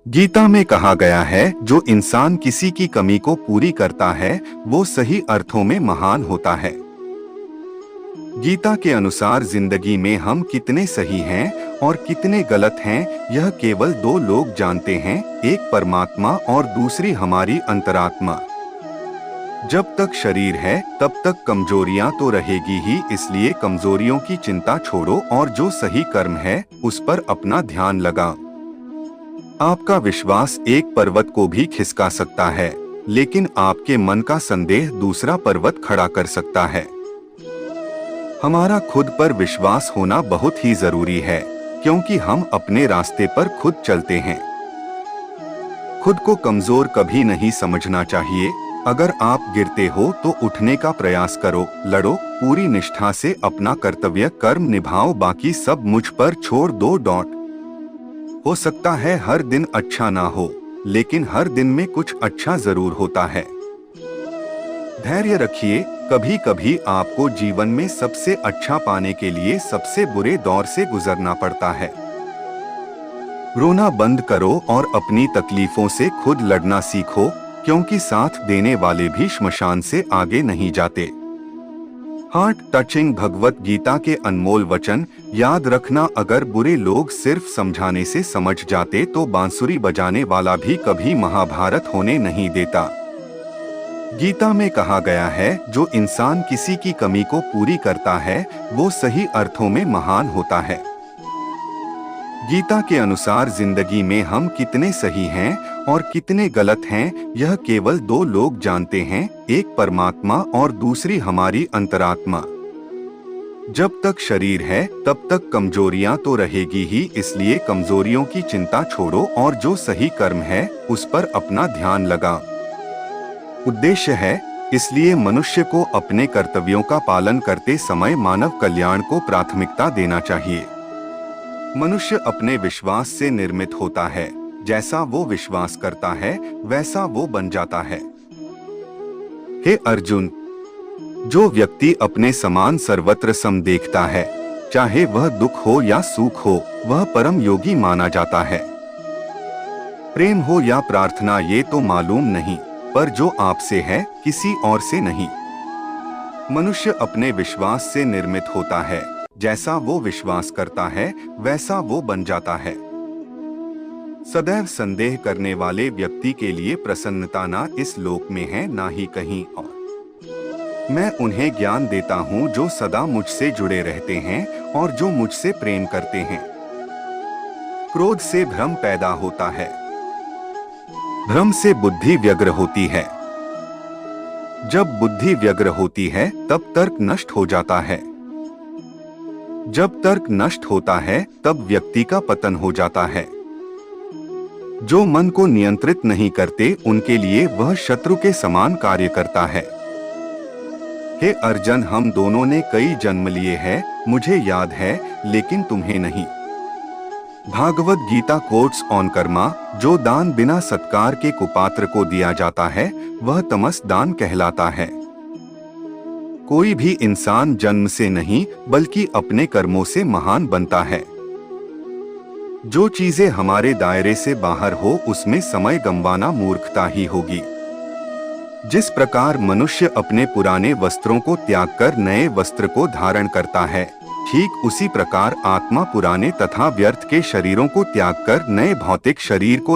गीता में कहा गया है, जो इंसान किसी की कमी को पूरी करता है वो सही अर्थों में महान होता है। गीता के अनुसार जिंदगी में हम कितने सही हैं और कितने गलत हैं यह केवल दो लोग जानते हैं, एक परमात्मा और दूसरी हमारी अंतरात्मा। जब तक शरीर है तब तक कमजोरियां तो रहेगी ही, इसलिए कमजोरियों की चिंता छोड़ो और जो सही कर्म है उस पर अपना ध्यान लगाओ। आपका विश्वास एक पर्वत को भी खिसका सकता है, लेकिन आपके मन का संदेह दूसरा पर्वत खड़ा कर सकता है। हमारा खुद पर विश्वास होना बहुत ही जरूरी है, क्योंकि हम अपने रास्ते पर खुद चलते हैं। खुद को कमजोर कभी नहीं समझना चाहिए। अगर आप गिरते हो तो उठने का प्रयास करो, लड़ो, पूरी निष्ठा से अपना कर्तव्य कर्म निभाओ, बाकी सब मुझ पर छोड़ दो। हो सकता है हर दिन अच्छा ना हो, लेकिन हर दिन में कुछ अच्छा जरूर होता है। धैर्य रखिए, कभी कभी आपको जीवन में सबसे अच्छा पाने के लिए सबसे बुरे दौर से गुजरना पड़ता है। रोना बंद करो और अपनी तकलीफों से खुद लड़ना सीखो, क्योंकि साथ देने वाले भी श्मशान से आगे नहीं जाते। हार्ट टचिंग भगवत गीता के अनमोल वचन याद रखना, अगर बुरे लोग सिर्फ समझाने से समझ जाते तो बांसुरी बजाने वाला भी कभी महाभारत होने नहीं देता। गीता में कहा गया है, जो इंसान किसी की कमी को पूरी करता है वो सही अर्थों में महान होता है। गीता के अनुसार जिंदगी में हम कितने सही हैं और कितने गलत हैं यह केवल दो लोग जानते हैं, एक परमात्मा और दूसरी हमारी अंतरात्मा। जब तक शरीर है तब तक कमजोरियां तो रहेगी ही, इसलिए कमजोरियों की चिंता छोड़ो और जो सही कर्म है उस पर अपना ध्यान लगाओ। उद्देश्य है, इसलिए मनुष्य को अपने कर्तव्यों का पालन करते समय मानव कल्याण को प्राथमिकता देना चाहिए। मनुष्य अपने विश्वास से निर्मित होता है, जैसा वो विश्वास करता है वैसा वो बन जाता है। हे अर्जुन, जो व्यक्ति अपने समान सर्वत्र सम देखता है, चाहे वह दुख हो या सुख हो, वह परम योगी माना जाता है। प्रेम हो या प्रार्थना ये तो मालूम नहीं, पर जो आपसे है किसी और से नहीं। मनुष्य अपने विश्वास से निर्मित होता है, जैसा वो विश्वास करता है वैसा वो बन जाता है। सदैव संदेह करने वाले व्यक्ति के लिए प्रसन्नता ना इस लोक में है ना ही कहीं और। मैं उन्हें ज्ञान देता हूँ जो सदा मुझसे जुड़े रहते हैं और जो मुझसे प्रेम करते हैं। क्रोध से भ्रम पैदा होता है, भ्रम से बुद्धि व्यग्र होती है। जब बुद्धि व्यग्र होती है तब तर्क नष्ट हो जाता है। जब तर्क नष्ट होता है तब व्यक्ति का पतन हो जाता है। जो मन को नियंत्रित नहीं करते उनके लिए वह शत्रु के समान कार्य करता है। हे अर्जुन, हम दोनों ने कई जन्म लिए हैं, मुझे याद है लेकिन तुम्हें नहीं। भागवत गीता कोट्स ऑन कर्मा, जो दान बिना सत्कार के कुपात्र को दिया जाता है वह तमस दान कहलाता है। कोई भी इंसान जन्म से नहीं बल्कि अपने कर्मों से महान बनता है। जो चीजें हमारे दायरे से बाहर हो उसमें समय गंवाना मूर्खता ही होगी। जिस प्रकार मनुष्य अपने पुराने वस्त्रों को त्याग कर नए वस्त्र को धारण करता है, ठीक उसी प्रकार आत्मा पुराने तथा व्यर्थ के शरीरों को त्याग कर नए भौतिक शरीर को